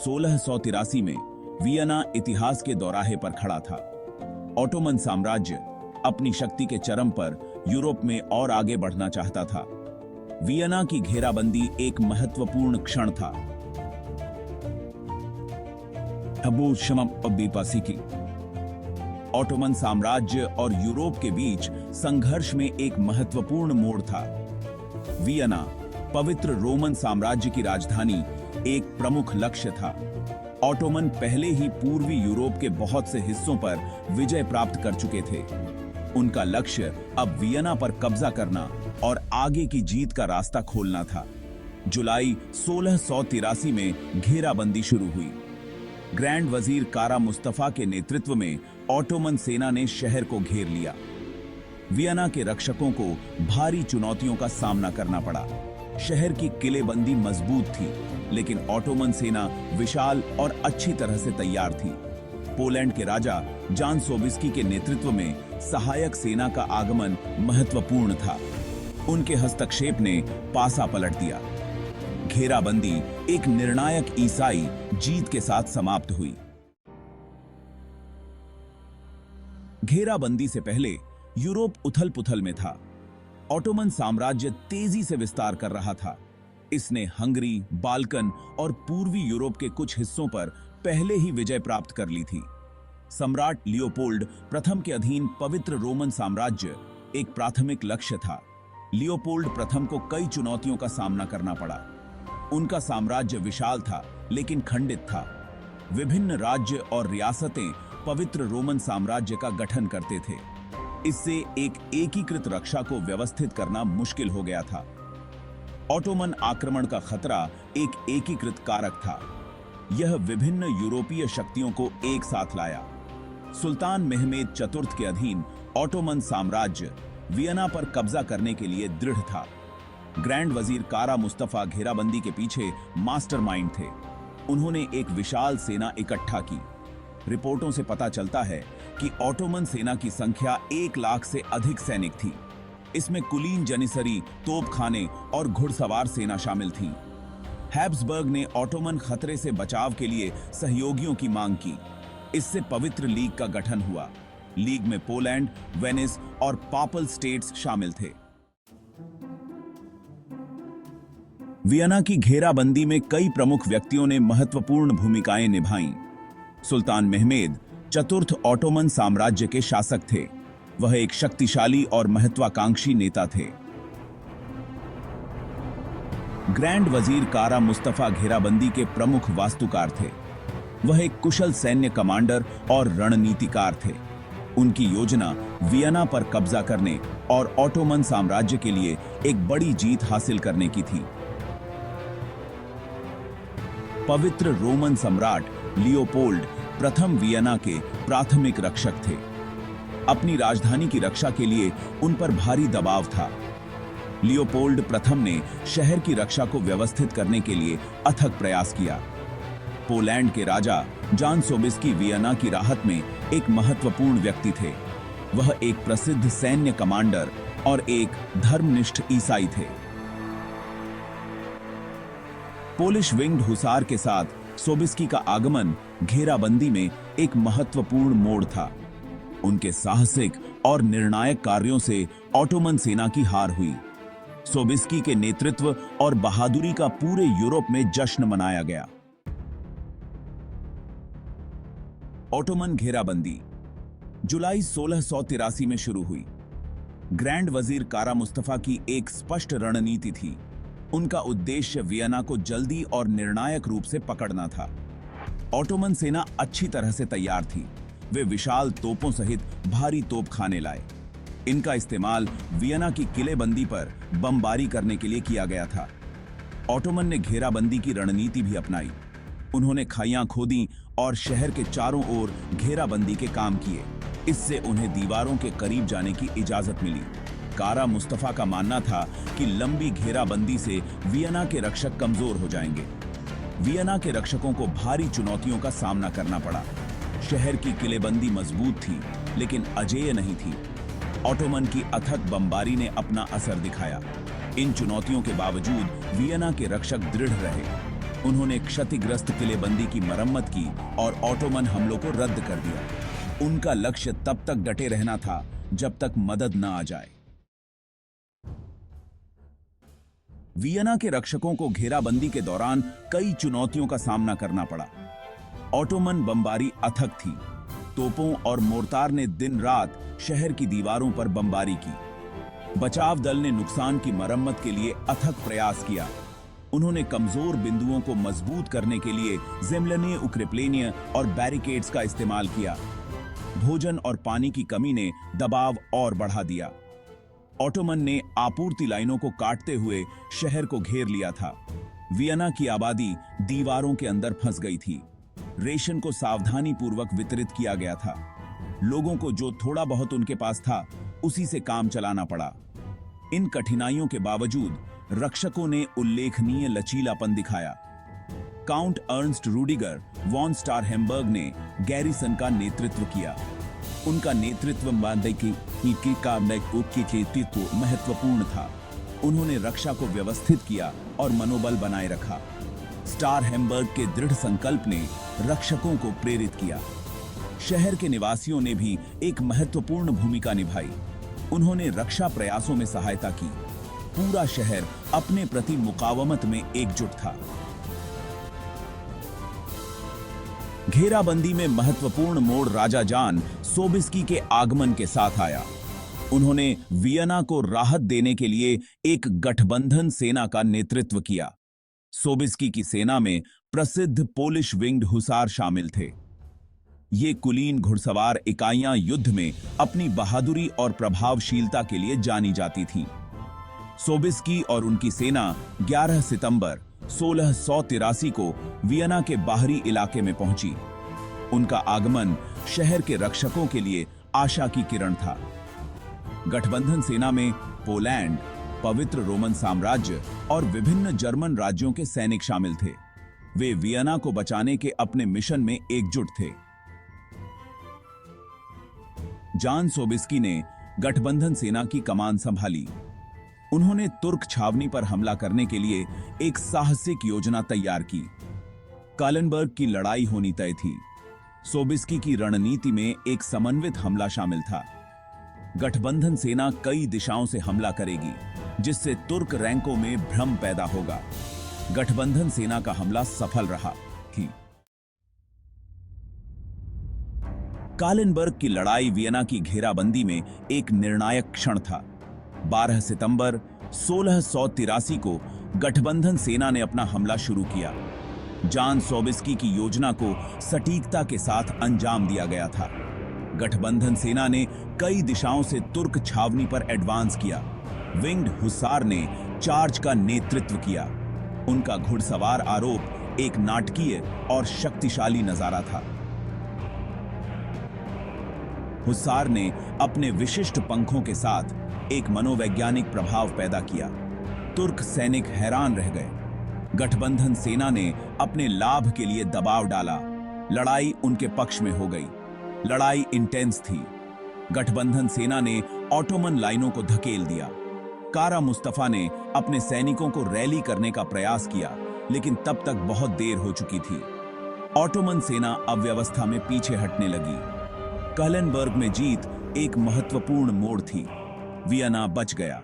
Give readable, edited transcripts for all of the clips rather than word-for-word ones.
1683 में वियना इतिहास के दौराहे पर खड़ा था। ऑटोमन साम्राज्य अपनी शक्ति के चरम पर यूरोप में और आगे बढ़ना चाहता था। वियना की घेराबंदी एक महत्वपूर्ण क्षण था। ऑटोमन साम्राज्य और यूरोप के बीच संघर्ष में एक महत्वपूर्ण मोड़ था। वियना पवित्र रोमन साम्राज्य की राजधानी एक प्रमुख लक्ष्य था। ऑटोमन पहले ही पूर्वी यूरोप के बहुत से हिस्सों पर विजय प्राप्त कर चुके थे। उनका लक्ष्य अब वियना पर कब्जा करना और आगे की जीत का रास्ता खोलना था। जुलाई 1683 में घेराबंदी शुरू हुई। ग्रैंड वजीर कारा मुस्तफा के नेतृत्व में ऑटोमन सेना ने शहर को घेर लिया। वियना के रक्षकों को भारी चुनौतियों का सामना करना पड़ा। शहर की किलेबंदी मजबूत थी, लेकिन ऑटोमन सेना विशाल और अच्छी तरह से तैयार थी। पोलैंड के राजा जान सोबिस्की के नेतृत्व में सहायक सेना का आगमन महत्वपूर्ण था। उनके हस्तक्षेप ने पासा पलट दिया। घेराबंदी एक निर्णायक ईसाई जीत के साथ समाप्त हुई। घेराबंदी से पहले यूरोप उथल-पुथल में था। ऑटोमन साम्राज्य तेजी से विस्तार कर रहा था। इसने हंगरी, बाल्कन और पूर्वी यूरोप के कुछ हिस्सों पर पहले ही विजय प्राप्त कर ली थी। सम्राट लियोपोल्ड प्रथम के अधीन पवित्र रोमन साम्राज्य एक प्राथमिक लक्ष्य था। लियोपोल्ड प्रथम को कई चुनौतियों का सामना करना पड़ा। उनका साम्राज्य विशाल था, लेकिन खंडित था। विभिन्न राज्य और रियासतें पवित्र रोमन साम्राज्य का गठन करते थे। इससे एक एकीकृत रक्षा को व्यवस्थित करना मुश्किल हो गया था। ऑटोमन आक्रमण का खतरा एक एकीकृत कारक था। यह विभिन्न यूरोपीय शक्तियों को एक साथ लाया। सुल्तान मेहमेद चतुर्थ के अधीन ऑटोमन साम्राज्य वियना पर कब्जा करने के लिए दृढ़ था। ग्रैंड वजीर कारा मुस्तफा घेराबंदी के पीछे मास्टरमाइंड थे। उन्होंने एक विशाल सेना इकट्ठा की। रिपोर्टों से पता चलता है कि ऑटोमन सेना की संख्या 1 लाख से अधिक सैनिक थी। इसमें कुलीन जनिसरी, तोपखाने और घुड़सवार सेना शामिल थी। हैब्सबर्ग ने ऑटोमन खतरे से बचाव के लिए सहयोगियों की मांग की। इससे पवित्र लीग का गठन हुआ। लीग में पोलैंड, वेनिस और पापल स्टेट्स शामिल थे। वियना की घेराबंदी में कई प्रमुख व्यक्तियों ने महत्वपूर्ण भूमिकाएं निभाईं। सुल्तान मेहमेद चतुर्थ ऑटोमन साम्राज्य के शासक थे। वह एक शक्तिशाली और महत्वाकांक्षी नेता थे। ग्रैंड वजीर कारा मुस्तफा घेराबंदी के प्रमुख वास्तुकार थे। वह एक कुशल सैन्य कमांडर और रणनीतिकार थे। उनकी योजना वियना पर कब्जा करने और ऑटोमन साम्राज्य के लिए एक बड़ी जीत हासिल करने की थी। पवित्र रोमन सम्राट लियोपोल्ड प्रथम वियना के प्राथमिक रक्षक थे। अपनी राजधानी की रक्षा के लिए उन पर भारी दबाव था। लियोपोल्ड प्रथम ने शहर की रक्षा को व्यवस्थित करने के लिए अथक प्रयास किया। पोलैंड के राजा जान सोबिस्की वियना की राहत में एक महत्वपूर्ण व्यक्ति थे। वह एक प्रसिद्ध सैन्य कमांडर और एक धर्मनिष्ठ ईसाई थे। पोलिश विंग्ड हुसार के साथ सोबिस्की का आगमन घेराबंदी में एक महत्वपूर्ण मोड़ था। उनके साहसिक और निर्णायक कार्यों से ऑटोमन सेना की हार हुई। सोबिस्की के नेतृत्व और बहादुरी का पूरे यूरोप में जश्न मनाया गया। ऑटोमन घेराबंदी जुलाई 1683 में शुरू हुई। ग्रैंड वजीर कारा मुस्तफा की एक स्पष्ट रणनीति थी। उनका उद्देश्य वियना को जल्दी और निर्णायक रूप से पकड़ना था। ऑटोमन सेना अच्छी तरह से तैयार थी। वे विशाल तोपों सहित भारी तोपखाने लाए। इनका इस्तेमाल वियना की किलेबंदी पर बमबारी करने के लिए किया गया था। ऑटोमन ने घेराबंदी की रणनीति भी अपनाई। उन्होंने खाइयां खोदी और शहर के चारों ओर घेराबंदी के काम किए। इससे उन्हें दीवारों के करीब जाने की इजाजत मिली। कारा मुस्तफा का मानना था कि लंबी घेराबंदी से वियना के रक्षक कमजोर हो जाएंगे। वियना के रक्षकों को भारी चुनौतियों का सामना करना पड़ा। शहर की किलेबंदी मजबूत थी, लेकिन अजेय नहीं थी। ऑटोमन की अथक बमबारी ने अपना असर दिखाया। इन चुनौतियों के बावजूद वियना के रक्षक दृढ़ रहे। उन्होंने क्षतिग्रस्त किलेबंदी की मरम्मत की और ऑटोमन हमलों को रद्द कर दिया। उनका लक्ष्य तब तक डटे रहना था जब तक मदद न आ जाए। वियना के रक्षकों को घेराबंदी के दौरान कई चुनौतियों का सामना करना पड़ा। ऑटोमन बमबारी अथक थी। तोपों और मोर्टार ने दिन रात शहर की दीवारों पर बमबारी की। बचाव दल ने नुकसान की मरम्मत के लिए अथक प्रयास किया। उन्होंने कमजोर बिंदुओं को मजबूत करने के लिए ज़ेमलनीय उक्रेप्लेनिय और बैरिकेड्स का इस्तेमाल किया। भोजन और पानी की कमी ने दबाव और बढ़ा दिया। ऑटोमन ने आपूर्ति लाइनों को काटते हुए शहर को घेर लिया था। वियना की आबादी दीवारों के अंदर फंस गई थी। रेशन को सावधानी पूर्वक वितरित किया गया था। लोगों को जो थोड़ा बहुत उनके पास था उसी से काम चलाना पड़ा। इन कठिनाइयों के बावजूद रक्षकों ने उल्लेखनीय लचीलापन दिखाया। काउंट अर्नस्ट रूडिगर वॉन स्टारहेम्बर्ग ने गैरिसन का नेतृत्व किया। उनका नेतृत्व महत्वपूर्ण था। उन्होंने रक्षा को व्यवस्थित किया और मनोबल बनाए रखा। स्टारहेम्बर्ग के दृढ़ संकल्प ने रक्षकों को प्रेरित किया। शहर के निवासियों ने भी एक महत्वपूर्ण भूमिका निभाई। उन्होंने रक्षा प्रयासों में सहायता की। पूरा शहर अपने प्रति मुकावमत में एकजुट था। घेराबंदी में महत्वपूर्ण मोड़ राजा जान सोबिस्की के आगमन के साथ आया। उन्होंने वियना को राहत देने के लिए एक गठबंधन सेना का नेतृत्व किया। सोबिस्की की सेना में प्रसिद्ध पोलिश विंग्ड हुसार शामिल थे। ये कुलीन घुड़सवार इकाइयां युद्ध में अपनी बहादुरी और प्रभावशीलता के लिए जानी जाती थीं। सोबिस्की और उनकी सेना 11 सितंबर 1683 को वियना के बाहरी इलाके में पहुंची। उनका आगमन शहर के रक्षकों के लिए आशा की किरण था। गठबंधन सेना में पोलैंड, पवित्र रोमन साम्राज्य और विभिन्न जर्मन राज्यों के सैनिक शामिल थे। वे वियना को बचाने के अपने मिशन में एकजुट थे। जान सोबिस्की ने गठबंधन सेना की कमान संभाली। उन्होंने तुर्क छावनी पर हमला करने के लिए एक साहसिक योजना तैयार की। कालनबर्ग की लड़ाई होनी तय थी। सोबिस्की की रणनीति में एक समन्वित हमला शामिल था। गठबंधन सेना कई दिशाओं से हमला करेगी, जिससे तुर्क रैंकों में भ्रम पैदा होगा। गठबंधन सेना का हमला सफल रहा थी। कालनबर्ग की लड़ाई वियना की घेराबंदी में एक निर्णायक क्षण था। 12 सितंबर 1683 को गठबंधन सेना ने अपना हमला शुरू किया। जान सोबिस्की की योजना को सटीकता के साथ अंजाम दिया गया था। गठबंधन सेना ने कई दिशाओं से तुर्क छावनी पर एडवांस किया। विंग्ड हुसार ने चार्ज का नेतृत्व किया। उनका घुड़सवार आरोप एक नाटकीय और शक्तिशाली नजारा था। हुसार ने अपने विशिष्ट पंखों के साथ एक मनोवैज्ञानिक प्रभाव पैदा किया। तुर्क सैनिक हैरान रह गए। गठबंधन सेना ने अपने लाभ के लिए दबाव डाला। लड़ाई उनके पक्ष में हो गई। लड़ाई इंटेंस थी। गठबंधन सेना ने ऑटोमन लाइनों को धकेल दिया। कारा मुस्तफा ने अपने सैनिकों को रैली करने का प्रयास किया, लेकिन तब तक बहुत देर हो चुकी थी। ऑटोमन सेना अव्यवस्था में पीछे हटने लगी। कालनबर्ग में जीत एक महत्वपूर्ण मोड़ थी। वियना बच गया।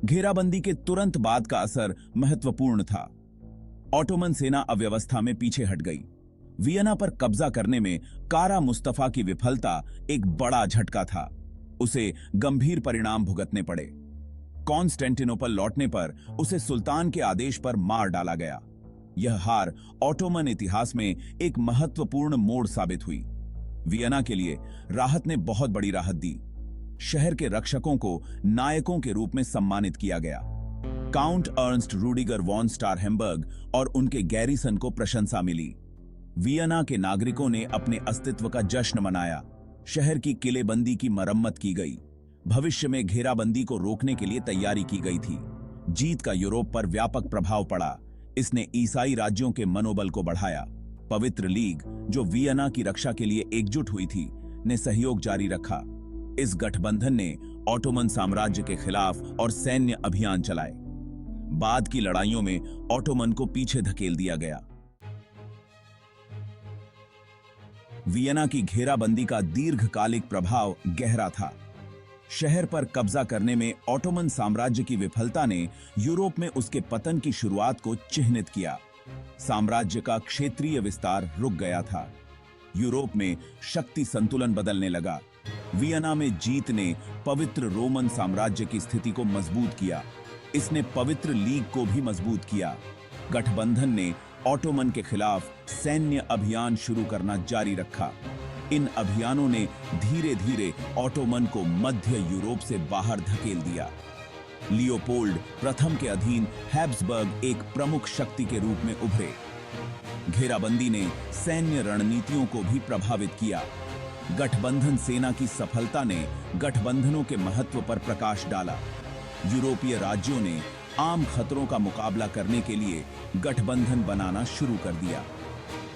घेराबंदी के तुरंत बाद का असर महत्वपूर्ण था। ऑटोमन सेना अव्यवस्था में पीछे हट गई। वियना पर कब्जा करने में कारा मुस्तफा की विफलता एक बड़ा झटका था। उसे गंभीर परिणाम भुगतने पड़े। कॉन्स्टेंटिनोपल लौटने पर उसे सुल्तान के आदेश पर मार डाला गया। यह हार ऑटोमन इतिहास में एक महत्वपूर्ण मोड़ साबित हुई। वियना के लिए राहत ने बहुत बड़ी राहत दी। शहर के रक्षकों को नायकों के रूप में सम्मानित किया गया। काउंट अर्नस्ट रूडिगर वॉन स्टारहेम्बर्ग और उनके गैरिसन को प्रशंसा मिली। वियना के नागरिकों ने अपने अस्तित्व का जश्न मनाया। शहर की किलेबंदी की मरम्मत की गई। भविष्य में घेराबंदी को रोकने के लिए तैयारी की गई थी। जीत का यूरोप पर व्यापक प्रभाव पड़ा। इसने ईसाई राज्यों के मनोबल को बढ़ाया। पवित्र लीग, जो वियना की रक्षा के लिए एकजुट हुई थी, ने सहयोग जारी रखा। इस गठबंधन ने ऑटोमन साम्राज्य के खिलाफ और सैन्य अभियान चलाए। बाद की लड़ाइयों में ऑटोमन को पीछे धकेल दिया गया। वियना की घेराबंदी का दीर्घकालिक प्रभाव गहरा था। शहर पर कब्जा करने में ऑटोमन साम्राज्य की विफलता ने यूरोप में उसके पतन की शुरुआत को चिह्नित किया। साम्राज्य का क्षेत्रीय विस्तार रुक गया था। यूरोप में शक्ति संतुलन बदलने लगा। वियना में जीत ने पवित्र रोमन साम्राज्य की स्थिति को मजबूत किया। इसने पवित्र लीग को भी मजबूत किया। गठबंधन ने ऑटोमन के खिलाफ सैन्य अभियान शुरू करना जारी रखा। इन अभियानों ने धीरे धीरे ऑटोमन को मध्य यूरोप से बाहर धकेल दिया। लियोपोल्ड प्रथम के अधीन हैब्सबर्ग एक प्रमुख शक्ति के रूप में उभरे। घेराबंदी ने सैन्य रणनीतियों को भी प्रभावित किया। गठबंधन सेना की सफलता ने गठबंधनों के महत्व पर प्रकाश डाला। यूरोपीय राज्यों ने आम खतरों का मुकाबला करने के लिए गठबंधन बनाना शुरू कर दिया।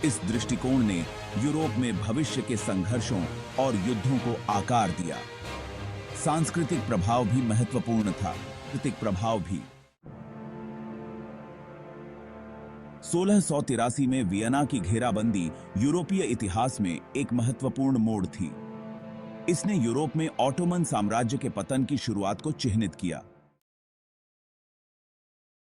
इस दृष्टिकोण ने यूरोप में भविष्य के संघर्षों और युद्धों को आकार दिया। सांस्कृतिक प्रभाव भी महत्वपूर्ण था। सांस्कृतिक प्रभाव भी 1683 में वियना की घेराबंदी यूरोपीय इतिहास में एक महत्वपूर्ण मोड़ थी। इसने यूरोप में ऑटोमन साम्राज्य के पतन की शुरुआत को चिह्नित किया।